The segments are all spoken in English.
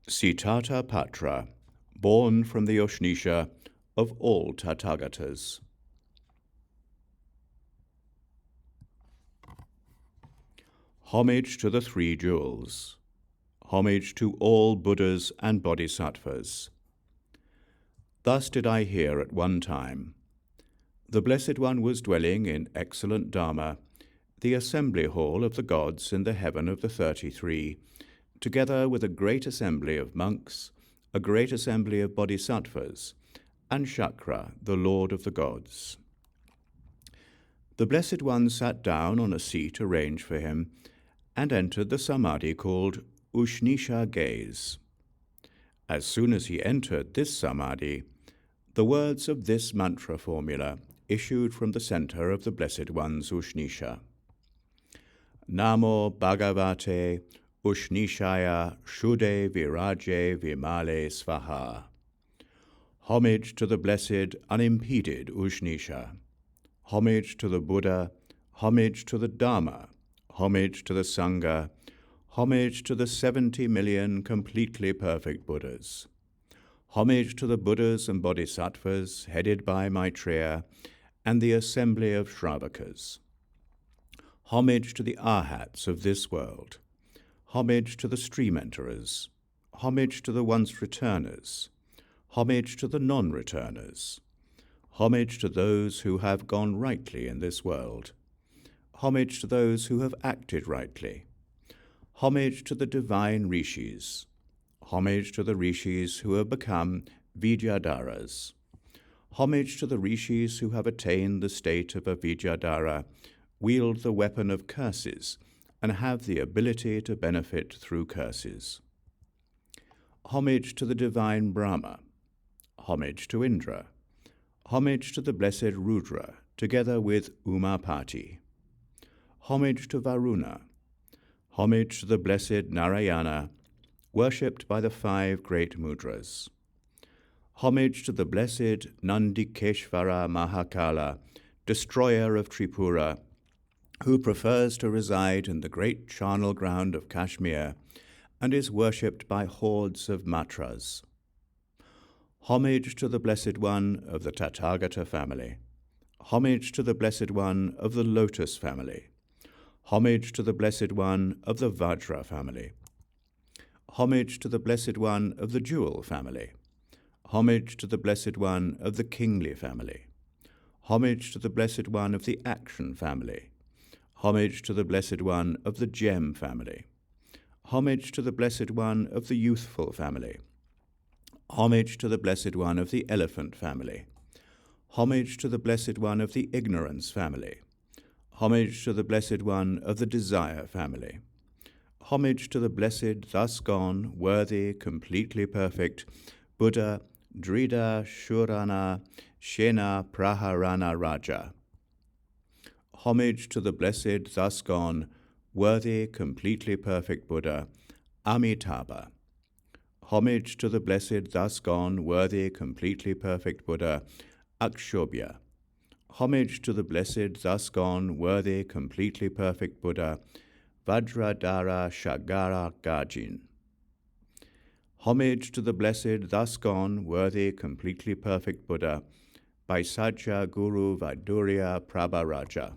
Sitātapatrā Born from the Uṣṇīṣa of all Tathāgatas. Homage to the three jewels. Homage to all Buddhas and Bodhisattvas. Thus did I hear at one time. The Blessed One was dwelling in excellent Dharma, the assembly hall of the gods in the heaven of the 33, together with a great assembly of monks, a great assembly of bodhisattvas, and Shakra, the lord of the gods. The Blessed One sat down on a seat arranged for him, and entered the samadhi called Uṣṇīṣa gaze. As soon as he entered this samadhi, the words of this mantra formula issued from the center of the Blessed One's Uṣṇīṣa. Namo Bhagavate Uṣṇīṣaya Shuddhe Viraje Vimale Svaha. Homage to the blessed, unimpeded Uṣṇīṣa. Homage to the Buddha, homage to the Dharma, homage to the Sangha, homage to the 70 million completely perfect Buddhas. Homage to the Buddhas and Bodhisattvas headed by Maitreya and the assembly of Shravakas. Homage to the Arhats of this world. Homage to the stream enterers. Homage to the once returners. Homage to the non-returners. Homage to those who have gone rightly in this world. Homage to those who have acted rightly. Homage to the divine rishis. Homage to the rishis who have become vidyādharas. Homage to the rishis who have attained the state of a vidyādhara, wield the weapon of curses, and have the ability to benefit through curses. Homage to the divine Brahma. Homage to Indra. Homage to the blessed Rudra, together with Umapati. Homage to Varuna. Homage to the blessed Narayana, worshipped by the 5 great mudras. Homage to the blessed Nandikeshvara Mahakala, destroyer of Tripura, who prefers to reside in the great charnel ground of Kashmir and is worshipped by hordes of matras. Homage to the Blessed One of the Tathāgata family. Homage to the Blessed One of the Lotus family. Homage to the Blessed One of the Vajra family. Homage to the Blessed One of the Jewel family. Homage to the Blessed One of the Kingly family. Homage to the Blessed One of the Action family. Homage to the Blessed One of the Gem family. Homage to the Blessed One of the Youthful family. Homage to the Blessed One of the Elephant family. Homage to the Blessed One of the Ignorance family. Homage to the Blessed One of the Desire family. Homage to the blessed, thus gone, worthy, completely perfect Buddha Drida Shurana Shena Praharana Raja. Homage to the blessed, thus gone, worthy, completely perfect Buddha Amitabha. Homage to the blessed, thus gone, worthy, completely perfect Buddha Akshobhya. Homage to the blessed, thus gone, worthy, completely perfect Buddha Vajradhara Shagara Gajin. Homage to the blessed, thus gone, worthy, completely perfect Buddha Vaisajya Guru Vaidurya Prabharaja.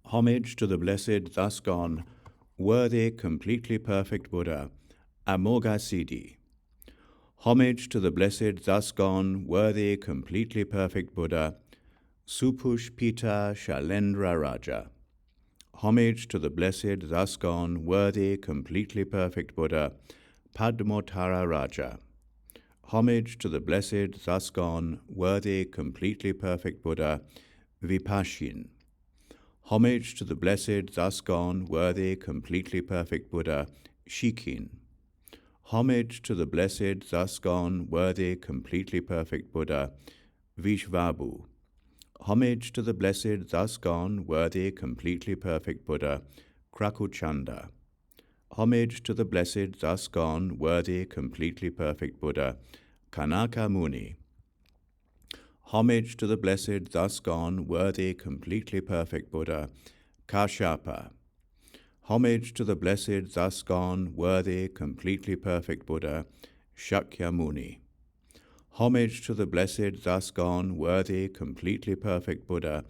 Homage to the blessed, thus gone, worthy, completely perfect Buddha Amoghasiddhi. Homage to the blessed, thus gone, worthy, completely perfect Buddha Supushpita Shalendra Raja. Homage to the blessed, thus gone, worthy, completely perfect Buddha Padmotara Raja. Homage to the blessed, thus gone, worthy, completely perfect Buddha Vipashin. Homage to the blessed, thus gone, worthy, completely perfect Buddha Shikin. Homage to the blessed, thus gone, worthy, completely perfect Buddha Vishvabhu. Homage to the blessed, thus gone, worthy, completely perfect Buddha Krakuchanda. Homage to the blessed, thus gone, worthy, completely perfect Buddha Kanaka Muni. Homage to the blessed, thus gone, worthy, completely perfect Buddha Kashyapa. Homage to the blessed, thus gone, worthy, completely perfect Buddha, Shakyamuni. Homage to the blessed, thus gone, worthy, completely perfect Buddha,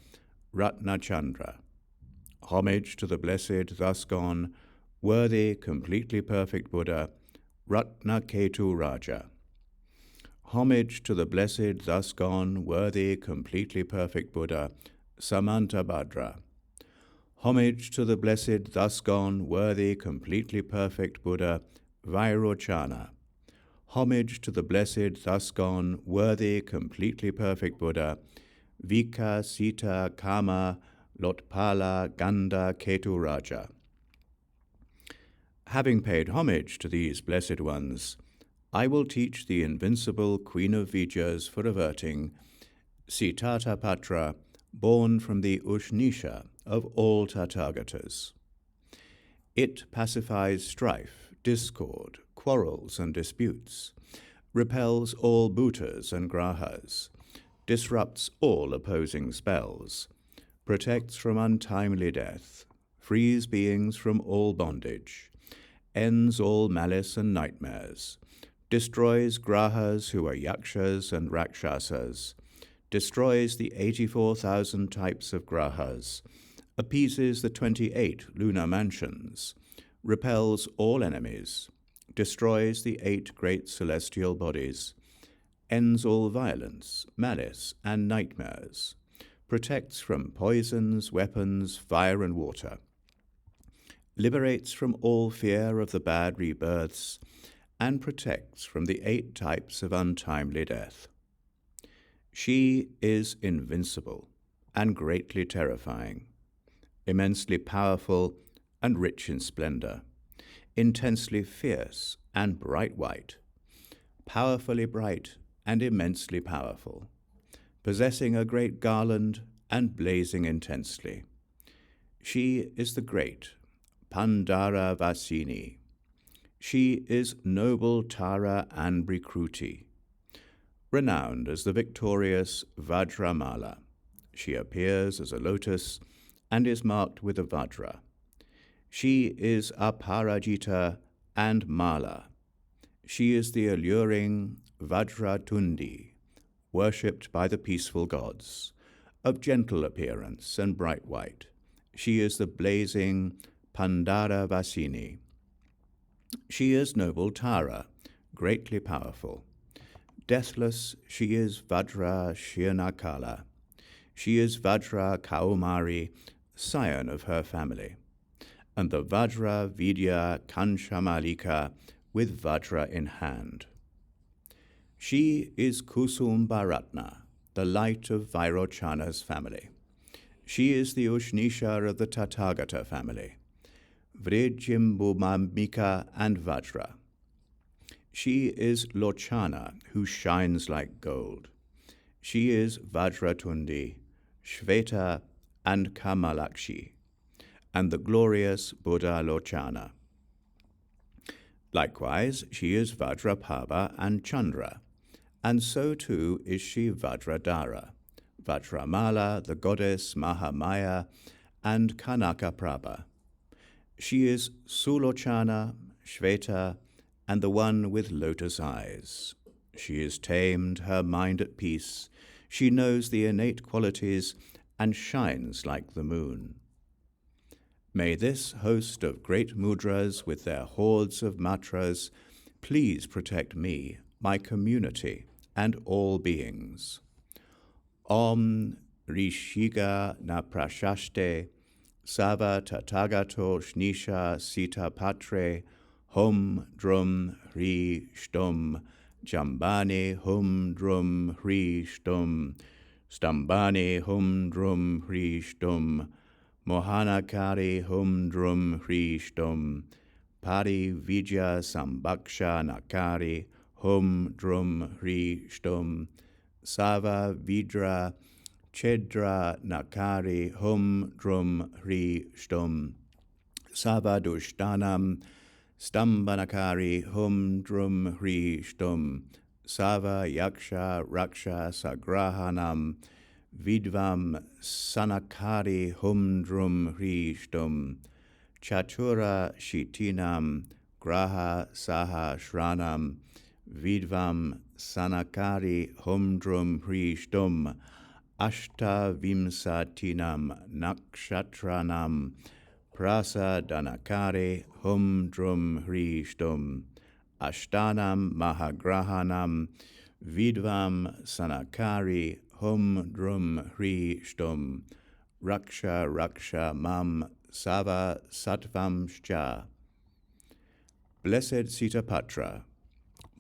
Ratnachandra. Homage to the blessed, thus gone, worthy, completely perfect Buddha, Ratnaketu Raja. Homage to the blessed, thus gone, worthy, completely perfect Buddha, Samantabhadra. Homage to the blessed, thus gone, worthy, completely perfect Buddha, Vairochana. Homage to the blessed, thus gone, worthy, completely perfect Buddha, Vika, Sita, Kama, Lotpala, Ganda, Ketu Raja. Having paid homage to these blessed ones, I will teach the invincible Queen of Vidyas for averting, Sitātapatrā, born from the Uṣṇīṣa of all Tathāgatas. It pacifies strife, discord, quarrels and disputes, repels all bhutas and grahas, disrupts all opposing spells, protects from untimely death, frees beings from all bondage, ends all malice and nightmares, destroys grahas who are yakshas and rakshasas, destroys the 84,000 types of grahas, appeases the 28 lunar mansions, repels all enemies, destroys the 8 great celestial bodies, ends all violence, malice, and nightmares, protects from poisons, weapons, fire, and water, liberates from all fear of the bad rebirths, and protects from the 8 types of untimely death. She is invincible and greatly terrifying, immensely powerful and rich in splendor, intensely fierce and bright white, powerfully bright and immensely powerful, possessing a great garland and blazing intensely. She is the great Pandāravasini. She is noble Tara and Brikruti, renowned as the victorious Vajramala. She appears as a lotus and is marked with a Vajra. She is Aparajita and Mala. She is the alluring Vajratundi, worshipped by the peaceful gods, of gentle appearance and bright white. She is the blazing Pandāravasini. She is noble Tara, greatly powerful. Deathless, she is Vajra Shirnakala. She is Vajra Kaumari, scion of her family, and the Vajra Vidyā Kanshamalika with Vajra in hand. She is Kusumbaratna, the light of Vairochana's family. She is the Uṣṇīṣa of the Tathāgata family, Vrijimbumamika and Vajra. She is Lochana, who shines like gold. She is Vajratundi, Shveta, and Kamalakshi, and the glorious Buddha Lochana. Likewise, she is Vajrapāva and Chandra, and so too is she Vajradhara, Vajramala, the goddess Mahamaya, and Kanakaprabha. She is Sulochana, Shveta, and the one with lotus eyes. She is tamed, her mind at peace. She knows the innate qualities and shines like the moon. May this host of great mudras with their hordes of matras please protect me, my community, and all beings. Om Rishiga na prashaste, Sava Tathāgato Uṣṇīṣa Sitātapatrā Hum Drum Hri Shtum Jambani Hum Drum Hri Shtum Stambani Hum Drum Hri Shtum Mohanakari Hum Drum Hri Shtum Pari Vidyā Sambaksha Nakari Hum Drum Hri Shtum Sava Vidra Chedra Nakari Hum Drum Hri Shtum Sava Dushtanam Stambanakari Hum Drum Hri Shtum Sava Yaksha Raksha Sagrahanam Vidvam Sanakari Hum Drum Hri Shtum chatura shitinam graha saha shranam vidvam sanakari humdrum hrishtum ashta vimsatinam nakshatranam prasa danakare humdrum hrishtum ashtanam mahagrahanam vidvam sanakari humdrum hrishtum raksha raksha mam sava sattvamscha. Blessed Sitātapatrā,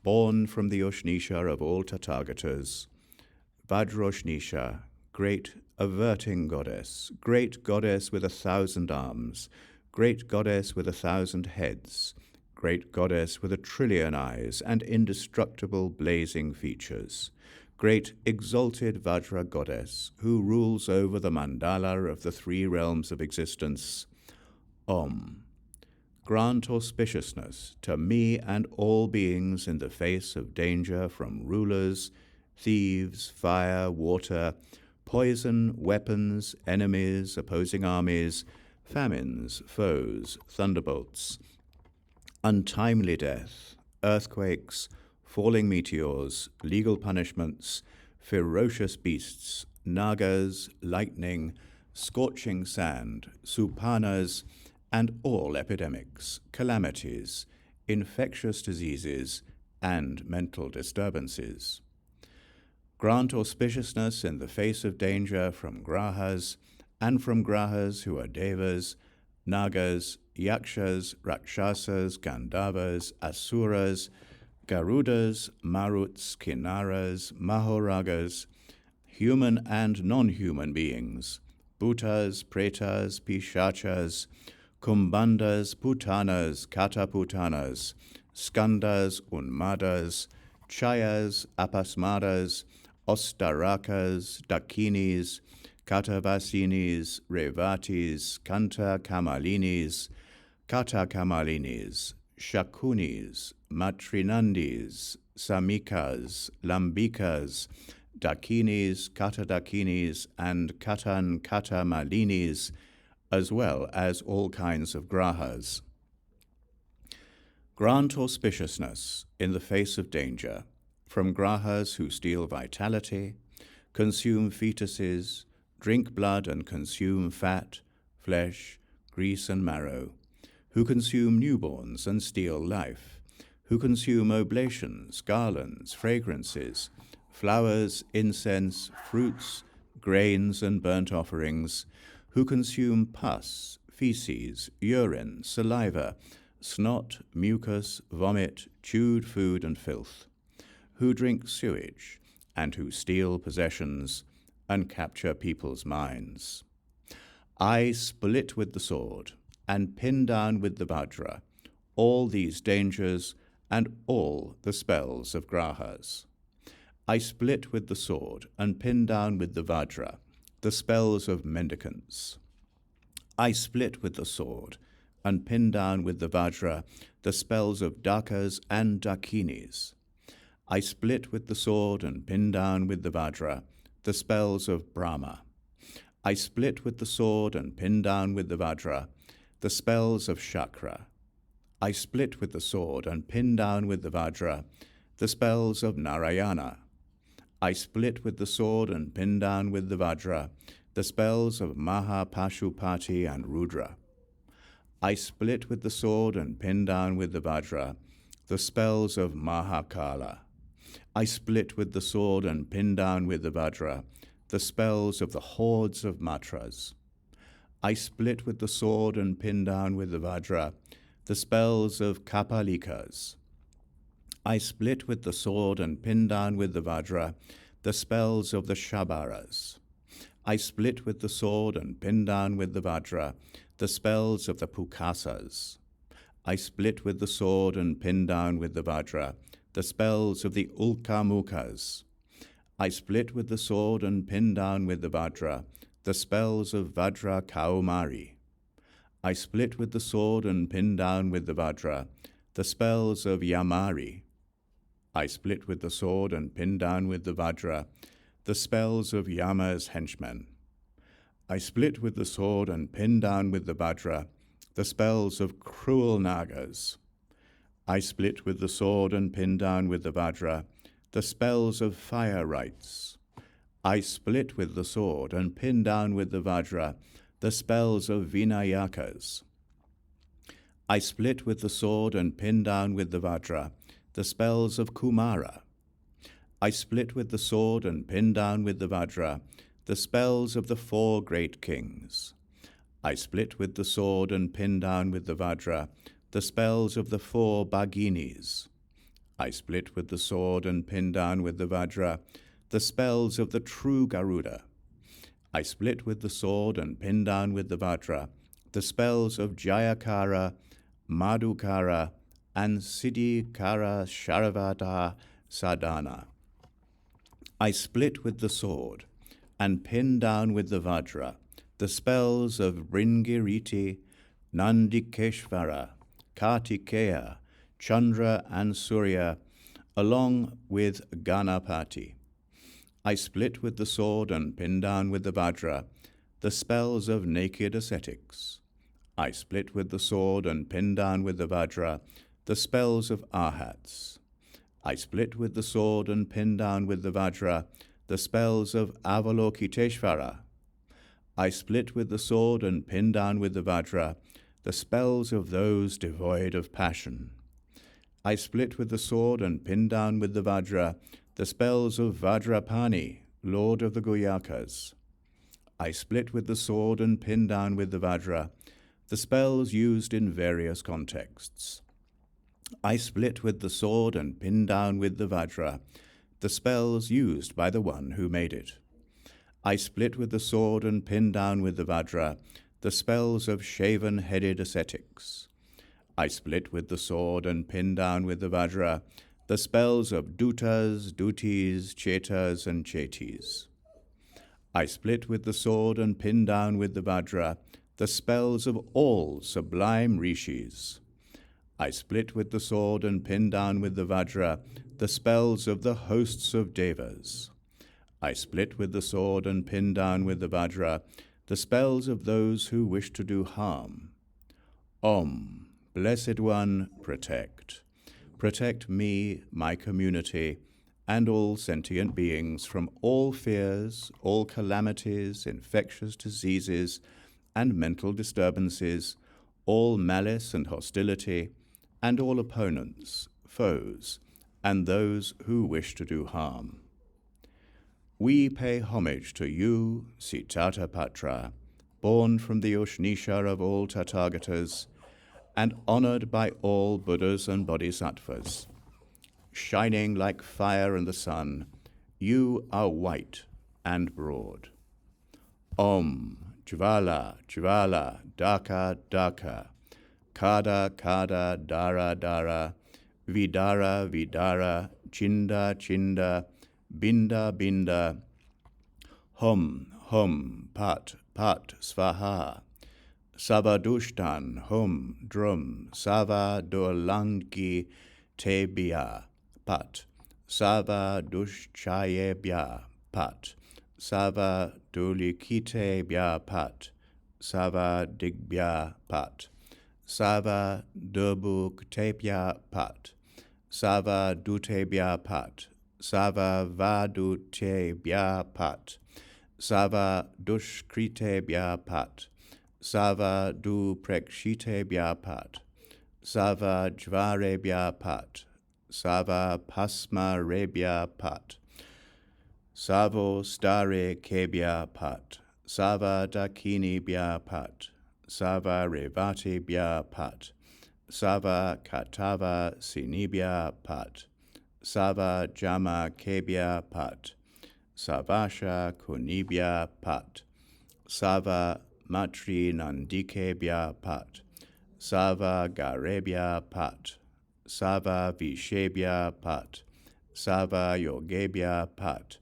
born from the Uṣṇīṣa of all Tathāgatas, Uṣṇīṣa, great averting goddess, great goddess with 1,000 arms, great goddess with 1,000 heads, great goddess with 1,000,000,000 eyes and indestructible blazing features, great exalted Vajra goddess who rules over the mandala of the 3 realms of existence, Om. Grant auspiciousness to me and all beings in the face of danger from rulers, thieves, fire, water, poison, weapons, enemies, opposing armies, famines, foes, thunderbolts, untimely death, earthquakes, falling meteors, legal punishments, ferocious beasts, nagas, lightning, scorching sand, supanas, and all epidemics, calamities, infectious diseases, and mental disturbances. Grant auspiciousness in the face of danger from grahas, and from grahas who are devas, nagas, yakshas, rakshasas, gandharvas, asuras, garudas, maruts, kinnaras, mahoragas, human and non-human beings, bhutas, pretas, pishachas, kumbhandas, putanas, kataputanas, skandas, unmadas, chayas, apasmadas, ostarakas, dakinis, katavasinis, revatis, kamalinis, shakunis, matrinandis, samikas, lambikas, dakinis, katadakinis, and katamalinis, as well as all kinds of grahas. Grant auspiciousness in the face of danger from grahas who steal vitality, consume fetuses, drink blood and consume fat, flesh, grease and marrow, who consume newborns and steal life, who consume oblations, garlands, fragrances, flowers, incense, fruits, grains, and burnt offerings, who consume pus, feces, urine, saliva, snot, mucus, vomit, chewed food, and filth, who drink sewage, and who steal possessions and capture people's minds. I split with the sword and pin down with the vajra all these dangers and all the spells of grahas. I split with the sword and pin down with the vajra the spells of mendicants. I split with the sword and pin down with the vajra the spells of dakas and dakinis. I split with the sword and pin down with the vajra the spells of Brahma. I split with the sword and pin down with the vajra the spells of Chakra. I split with the sword and pin down with the vajra the spells of Narayana. I split with the sword and pin down with the vajra the spells of Mahapashupati and Rudra. I split with the sword and pin down with the vajra the spells of Mahakala. I split with the sword and pin down with the vajra the spells of the hordes of matras. I split with the sword and pin down with the vajra the spells of kapalikas. I split with the sword and pin down with the vajra the spells of the shabaras. I split with the sword and pin down with the vajra the spells of the pukasas. I split with the sword and pin down with the vajra the spells of the ulkamukas. I split with the sword and pin down with the vajra the spells of Vajra Kaumari. I split with the sword and pin down with the vajra the spells of Yamari. I split with the sword and pin down with the vajra the spells of Yama's henchmen. I split with the sword and pin down with the vajra the spells of cruel nagas. I split with the sword and pin down with the vajra the spells of fire rites. I split with the sword and pin down with the vajra the spells of vinayakas. I split with the sword and pin down with the vajra the spells of kumara. I split with the sword and pin down with the vajra the spells of the 4 great kings. I split with the sword and pin down with the vajra the spells of the 4 bhaginis. I split with the sword and pin down with the vajra the spells of the true Garuda. I split with the sword and pin down with the vajra the spells of Jayakara, Madhukara, and Siddhikara Sharavata Sadhana. I split with the sword and pin down with the vajra the spells of Bringiriti, Nandikeshvara, Kartikeya, Chandra, and Surya, along with Ganapati. I split with the sword and pin down with the vajra the spells of naked ascetics. I split with the sword and pin down with the vajra the spells of arhats. I split with the sword and pin down with the vajra the spells of Avalokiteshvara. I split with the sword and pin down with the vajra the spells of those devoid of passion. I split with the sword and pin down with the vajra the spells of Vajrapani, lord of the Guyakas. I split with the sword and pin down with the vajra the spells used in various contexts. I split with the sword and pin down with the vajra the spells used by the one who made it. I split with the sword and pin down with the vajra the spells of shaven-headed ascetics. I split with the sword and pin down with the vajra the spells of dutas, dutis, chetas, and chetis. I split with the sword and pin down with the vajra the spells of all sublime rishis. I split with the sword and pin down with the vajra the spells of the hosts of devas. I split with the sword and pin down with the vajra the spells of those who wish to do harm. Om, Blessed One, protect. Protect me, my community, and all sentient beings from all fears, all calamities, infectious diseases, and mental disturbances, all malice and hostility, and all opponents, foes, and those who wish to do harm. We pay homage to you, Sitātapatrā, born from the Uṣṇīṣa of all Tathāgatas, and honored by all Buddhas and Bodhisattvas. Shining like fire in the sun, you are white and broad. Om, Jvala, Jvala, Daka, Daka, Kada, Kada, Dara, Dara, Vidara, Vidara, Chinda, Chinda, Binda, Binda, Hum, Hum, Pat, Pat, Svaha, Savadushtan, Hum, Drum, Sava, Dolangi, Tebia, Pat, Sava, Dushchayebya, Pat, Sava, Dulikitebya, Pat, Sava, Digbya, Pat, Sava, Dubuktebya, Pat, Sava, Dutebya, Pat, Sava, Vadutebya, Pat, Sava, Dushkritebya, Pat, Sava, Duprekshitebya, Pat, Sava, Jvarebya, Pat, Sava, Pasmarebya, Pat, Savo, Stare, Kebya, Pat, Sava, Dakinibya, Pat, Sava, Revatibya, Pat, Sava, Katava, Sinibya, Pat, Sava, Jama, Kebya, Pat, Savasha, Kunibya, Pat, Sava, Matri, Nandikebya, Pat, Sava, Garebya, Pat, Sava, Vishebya, Pat, Sava, Yogebya, Pat,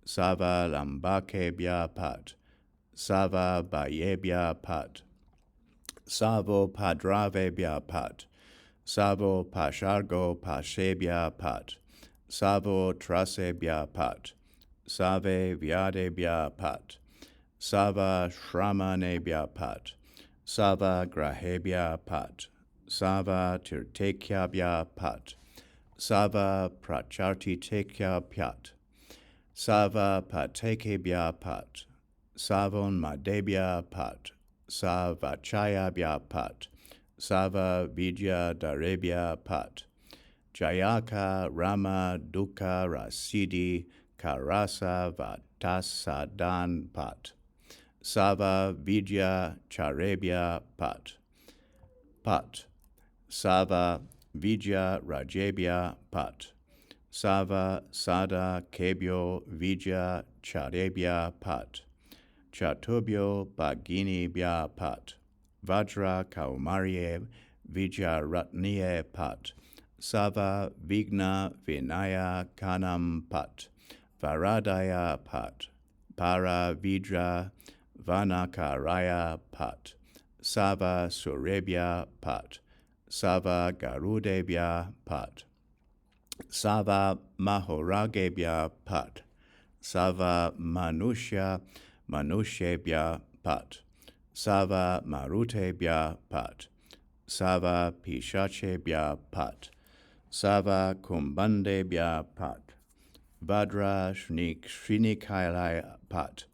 Sava, Lambakebya, Pat, Sava, Bayebya, Pat, Savo, Padravebya, Pat, Savo, Pashargo, Pashebya, Pat, Savo, Trasebya, Pat, Save, Vyadebya, Pat, Sava, Shramanebya, Pat, Sava grahebhya pat, Sava tirtekyabhya pat, Sava prachartitekya pyat, Sava patekebhya pat, Savon madebhya pat, Savachayabhya pat, Sava vidyā pat, Jayaka Rama Dukkha Rasidi Karasa Vatasadan pat, Sava vidyā pat, Sava vidyārajñī pat, Sava sada kebhyo vidyā pat, Chatubhyo bhaginibhya pat, Vajra kaumarye vidyārajñī pat, Sava vigna vinaya kanam pat, Varadaya pat, Para vidra vanakaraya pat, Sava surebhya pat, Sava garudebhya pat, Sava mahoragebhya pat, Sava manushebhya pat, Sava marutebhya pat, Sava pishachebhya pat, Sava kumbandebhya pat, Vadra shrinikailaya pat,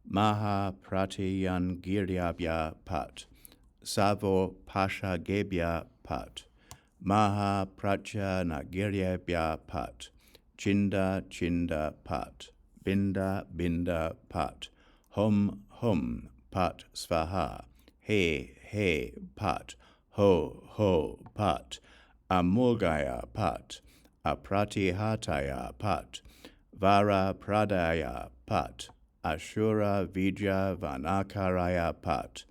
Maha pratiyangiryabhya pat, Savo pashagebhya pat, Maha prachanagiryabhya pat, Chinda pat, Binda pat, Hum pat svaha, He pat, Ho pat, Amulgaya pat, Apratihataya pat, Vara pradaya pat, Ashura vidya vanakaraya pat,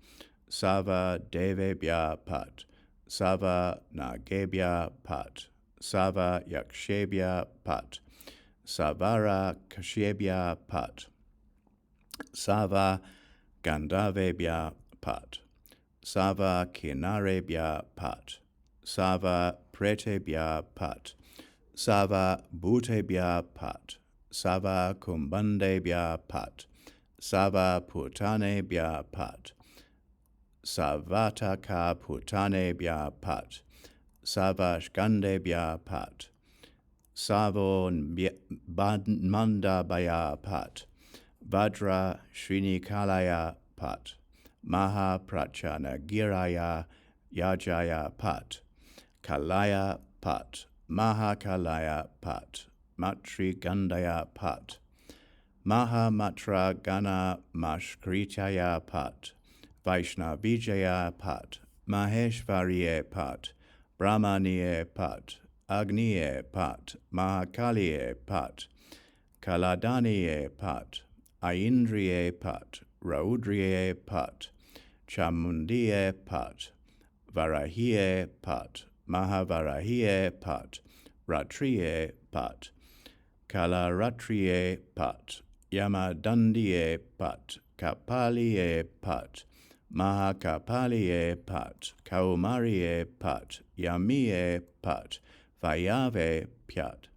Sava devebhya pat, Sava nagebhya pat, Sava yakshebhya pat, Savara kashebhya pat, Sava gandhavebhya pat, Sava kinarebhya pat, Sava pretebhya pat, Sava bhutebhya pat, Sava kumbandebhya pat, Sava putanebhya pat, Savataka putanebhya pat, Sava shkandebhya pat, Savo mandabhya pat, Vajra shrinikalaya pat, Maha prachanagiraya yajaya pat, Kalaya pat, Mahakalaya pat, Matri gandaya pat, Mahamatra gana mashkritaya pat, Vaishnavijaya pat, Maheshvariye pat, Brahmaniye pat, Agniye pat, Mahakaliye pat, Kaladaniye pat, Aindriye pat, Raudriye pat, Chamundiye pat, Varahiye pat, Mahavarahiye pat, Ratriye pat, Kalaratriye pat, Yamadandiye pat, Kapaliye pat, Mahakapaliye pat, Kaumariye pat, Yamiye pat, Vayave pyat,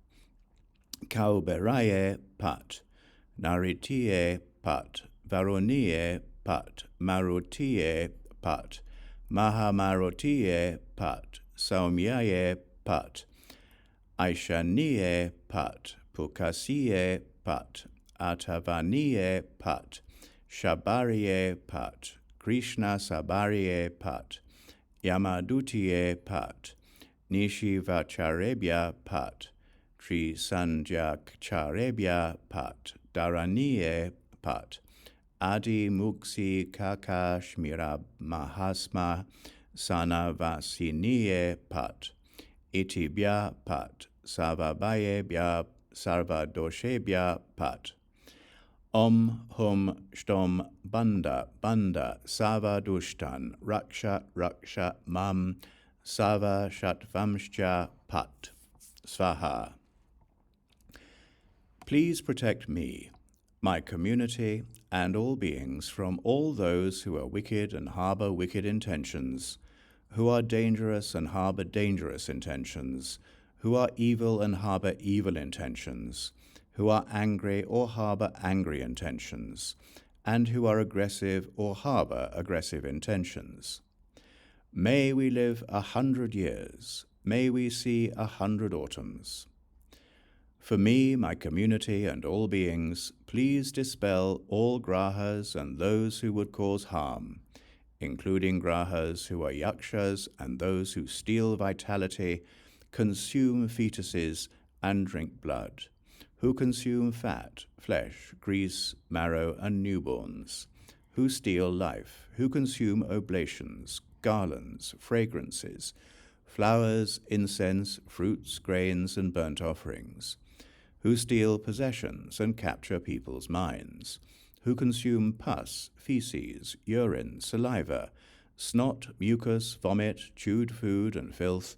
Kauberaye pat, Naritiye pat, Varuniye pat, Marutiye pat, Mahamarutiye pat, Saumyaye pat, Aishaniye pat, Pukasiye pat, Atavaniye pat, Shabariye pat, Krishna Sabariye pat, Yamadutiye pat, Nishivacharebhya pat, Trisanjakcharebhya pat, dhāraṇīye pat, Adi Muksi Kakashmira Mahasma Sanavasiniye pat, Itibhya pat, Savabhayebhya Sarvadoshebhya pat, Om Hum Shtom Banda Savadushtan Raksha Mam Sava Shatvamshcha pat, Svaha. Please protect me, my community, and all beings from all those who are wicked and harbor wicked intentions, who are dangerous and harbor dangerous intentions, who are evil and harbor evil intentions, who are angry or harbor angry intentions, and who are aggressive or harbor aggressive intentions. May we live 100 years. May we see 100 autumns. For me, my community, and all beings, please dispel all grahas and those who would cause harm, including grahas who are yakshas and those who steal vitality, consume fetuses, and drink blood, who consume fat, flesh, grease, marrow, and newborns, who steal life, who consume oblations, garlands, fragrances, flowers, incense, fruits, grains, and burnt offerings, who steal possessions and capture people's minds, who consume pus, feces, urine, saliva, snot, mucus, vomit, chewed food and filth,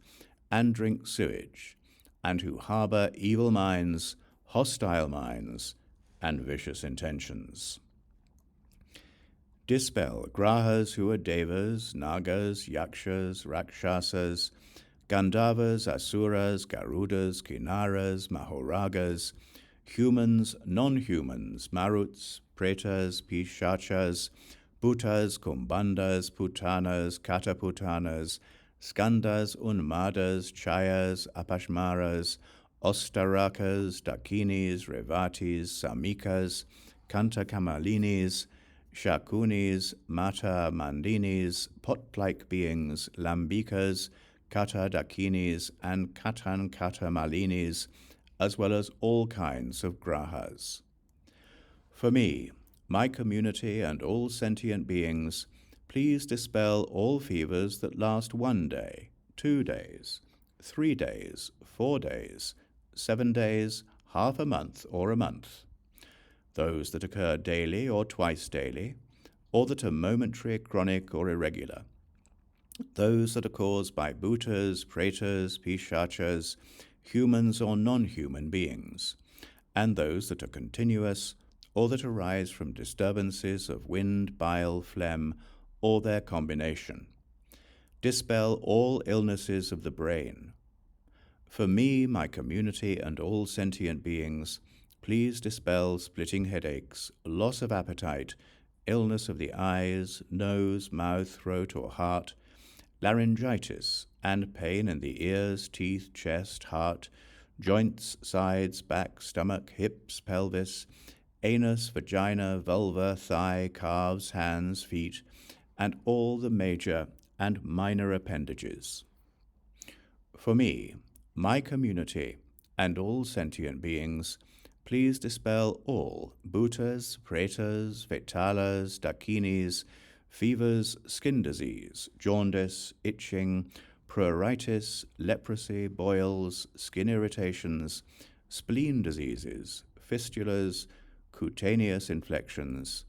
and drink sewage, and who harbor evil minds, hostile minds, and vicious intentions. Dispel grahas who are devas, nagas, yakshas, rakshasas, Gandharvas, asuras, garudas, kinnaras, mahoragas, humans, non-humans, maruts, pretas, pishachas, bhutas, kumbhandas, putanas, kataputanas, skandas, unmadas, chayas, apashmaras, ostarakas, dakinis, revatis, samikas, kantakamalinis, shakunis, mata mandinis, pot-like beings, lambikas, kata dakinis, and katan kata malinis, as well as all kinds of grahas. For me, my community, and all sentient beings, please dispel all fevers that last 1 day, 2 days, 3 days, 4 days, 7 days, half a month, or a month, those that occur daily or twice daily, or that are momentary, chronic, or irregular, those that are caused by bhutas, pretas, pishachas, humans or non-human beings, and those that are continuous, or that arise from disturbances of wind, bile, phlegm, or their combination. Dispel all illnesses of the brain. For me, my community, and all sentient beings, please dispel splitting headaches, loss of appetite, illness of the eyes, nose, mouth, throat, or heart, laryngitis, and pain in the ears, teeth, chest, heart, joints, sides, back, stomach, hips, pelvis, anus, vagina, vulva, thigh, calves, hands, feet, and all the major and minor appendages. For me, my community, and all sentient beings, please dispel all bhutas, pretas, vetalas, dakinis, fevers, skin disease, jaundice, itching, pruritus, leprosy, boils, skin irritations, spleen diseases, fistulas, cutaneous infections,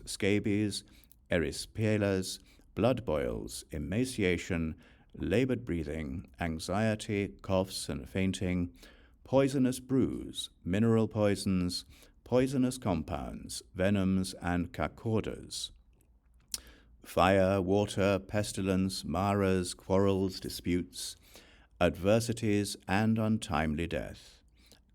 scabies, erysipelas, blood boils, emaciation, labored breathing, anxiety, coughs and fainting, poisonous brews, mineral poisons, poisonous compounds, venoms, and cacordas, fire, water, pestilence, maras, quarrels, disputes, adversities, and untimely death,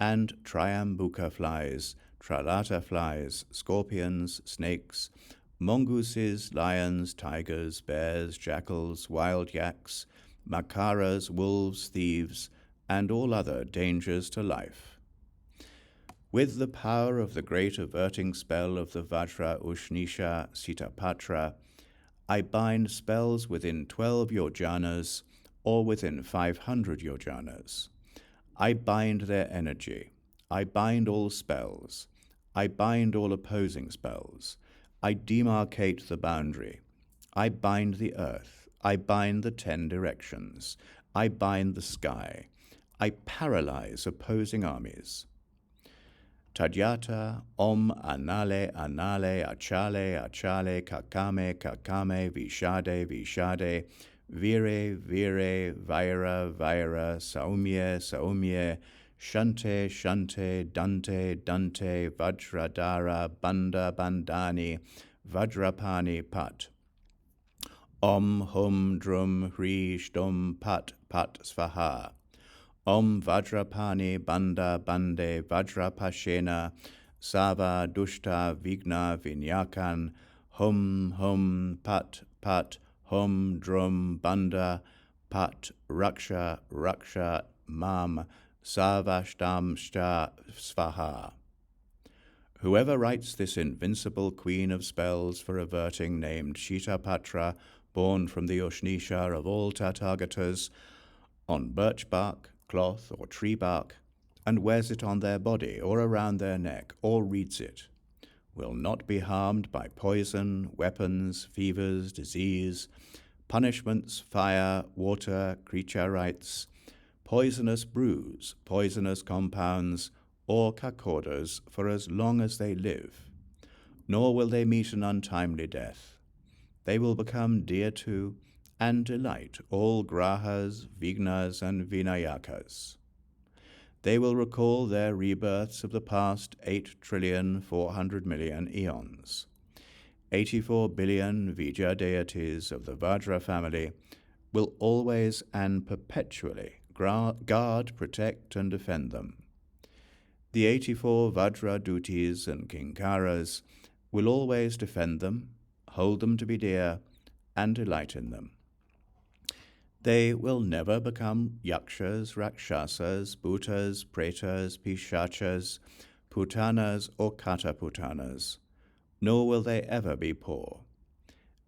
and triambuca flies, tralata flies, scorpions, snakes, mongooses, lions, tigers, bears, jackals, wild yaks, makaras, wolves, thieves, and all other dangers to life. With the power of the great averting spell of the Vajra Uṣṇīṣa Sitātapatrā, I bind spells within 12 yojanas or within 500 yojanas. I bind their energy. I bind all spells. I bind all opposing spells. I demarcate the boundary. I bind the earth. I bind the 10 directions. I bind the sky. I paralyze opposing armies. Tadyata, Om, Anale, Anale, Achale, Achale, Kakame, Kakame, Vishade, Vishade, Vire, Vire, Vaira, Vaira, Saumye, Saumye, Shante, Shante, Dante, Dante, Vajradhara, Banda, Bandani, Vajrapani, Pat. Om, Hum, Drum, Hri, Shtum, Pat, Pat, Svaha. Om Vajrapani Banda Bande Vajrapashena Sava dushta vigna vinyakan, hum hum pat pat, hum drum banda, pat raksha raksha mam, savashtam shta svaha. Whoever writes this invincible queen of spells for averting, named Sitātapatrā, born from the Uṣṇīṣa of all Tathāgatas, on birch bark, cloth, or tree bark, and wears it on their body or around their neck, or reads it, will not be harmed by poison, weapons, fevers, disease, punishments, fire, water, creature rites, poisonous brews, poisonous compounds, or cacordas for as long as they live, nor will they meet an untimely death. They will become dear to and delight all grahas, vignas, and vinayakas. They will recall their rebirths of the past 8,400,000,000 eons. 84 billion vidyā deities of the Vajra family will always and perpetually guard, protect, and defend them. The 84 Vajra duties and kinkaras will always defend them, hold them to be dear, and delight in them. They will never become yakshas, rakshasas, bhutas, pretas, pishachas, putanas, or kataputanas, nor will they ever be poor.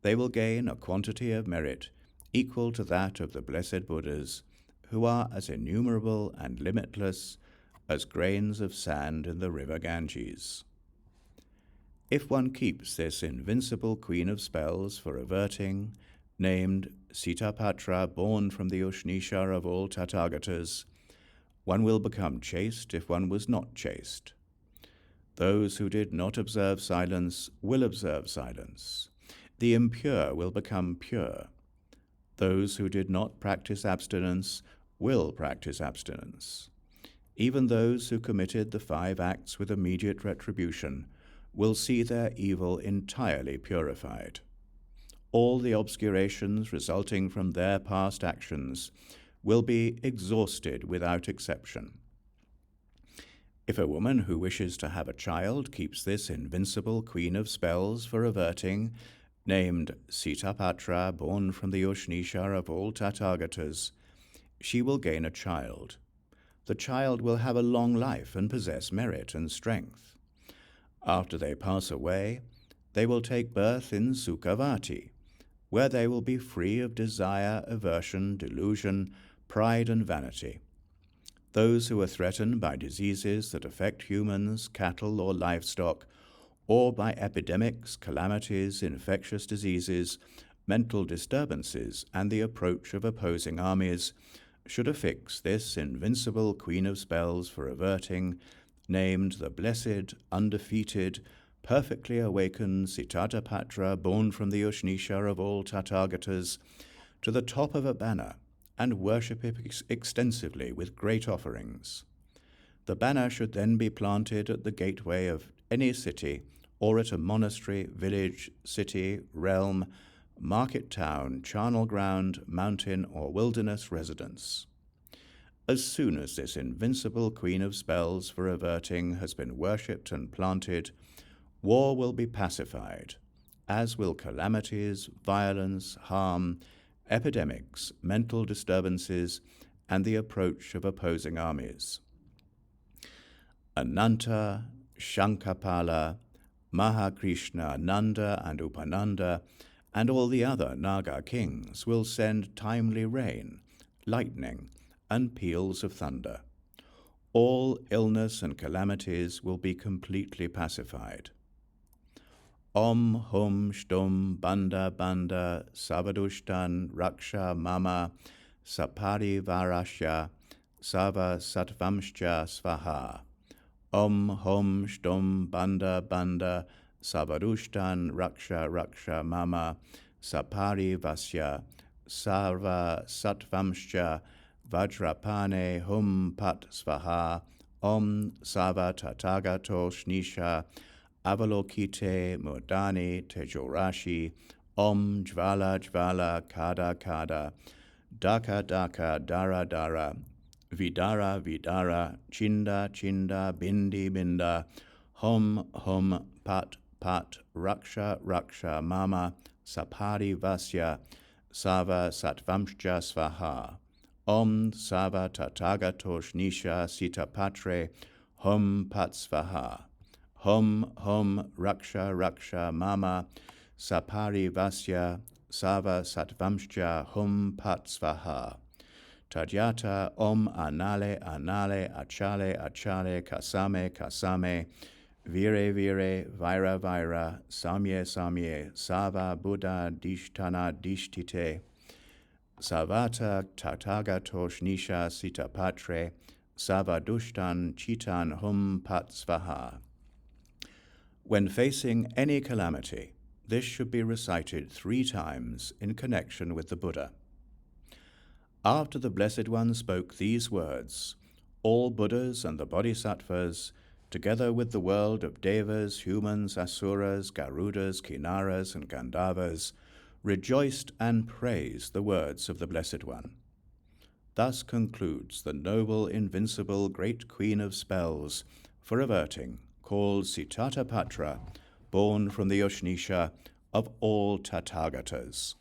They will gain a quantity of merit equal to that of the blessed Buddhas, who are as innumerable and limitless as grains of sand in the river Ganges. If one keeps this invincible queen of spells for averting, named Sitātapatrā, born from the Uṣṇīṣa of all Tathāgatas, one will become chaste if one was not chaste. Those who did not observe silence will observe silence. The impure will become pure. Those who did not practice abstinence will practice abstinence. Even those who committed the 5 acts with immediate retribution will see their evil entirely purified. All the obscurations resulting from their past actions will be exhausted without exception. If a woman who wishes to have a child keeps this invincible queen of spells for averting, named Sitātapatrā, born from the Uṣṇīṣa of all Tathāgatas, she will gain a child. The child will have a long life and possess merit and strength. After they pass away, they will take birth in Sukhavati, where they will be free of desire, aversion, delusion, pride, and vanity. Those who are threatened by diseases that affect humans, cattle, or livestock, or by epidemics, calamities, infectious diseases, mental disturbances, and the approach of opposing armies, should affix this invincible queen of spells for averting, named the blessed, undefeated, perfectly awakened Sitātapatrā, born from the Uṣṇīṣa of all Tathāgatas, to the top of a banner, and worship it extensively with great offerings. The banner should then be planted at the gateway of any city, or at a monastery, village, city, realm, market town, charnel ground, mountain, or wilderness residence. As soon as this invincible queen of spells for averting has been worshipped and planted, war will be pacified, as will calamities, violence, harm, epidemics, mental disturbances, and the approach of opposing armies. Ananta, Shankapala, Mahakrishna, Nanda, and Upananda, and all the other Naga kings will send timely rain, lightning, and peals of thunder. All illness and calamities will be completely pacified. Om hum shtum banda banda savadushtan raksha mama sapari varasya sava satvamscha svaha. Om hum shtum banda banda savadushtan raksha mama sapari vasya sarva satvamscha vajrapane hum pat svaha. Om sava tathagatos Uṣṇīṣa avalokite mudani tejorashi. Om jvala jvala kada kada daka daka dara dara vidara vidara chinda chinda bindi binda Hum hum pat pat raksha raksha mama sapari vasya sava satvamsja svaha. Om sava tathagatas Uṣṇīṣa Sitātapatrā hum pat svaha. Hum hum raksha raksha mama sapari vasya sava satvamsja hum pat svaha. Tadyata om anale anale achale achale kasame kasame vire vire vaira vaira samye samye sava buddha dishtana dishtite savata tathagatas Uṣṇīṣa Sitātapatrā sava dushtan chitan hum pat svaha. When facing any calamity, this should be recited 3 times in connection with the Buddha. After the Blessed One spoke these words, all Buddhas and the Bodhisattvas, together with the world of Devas, humans, Asuras, Garudas, Kinnaras, and Gandharvas, rejoiced and praised the words of the Blessed One. Thus concludes the noble, invincible, great Queen of Spells for averting, called Sitātapatrā, born from the Uṣṇīṣa of all Tathāgatas.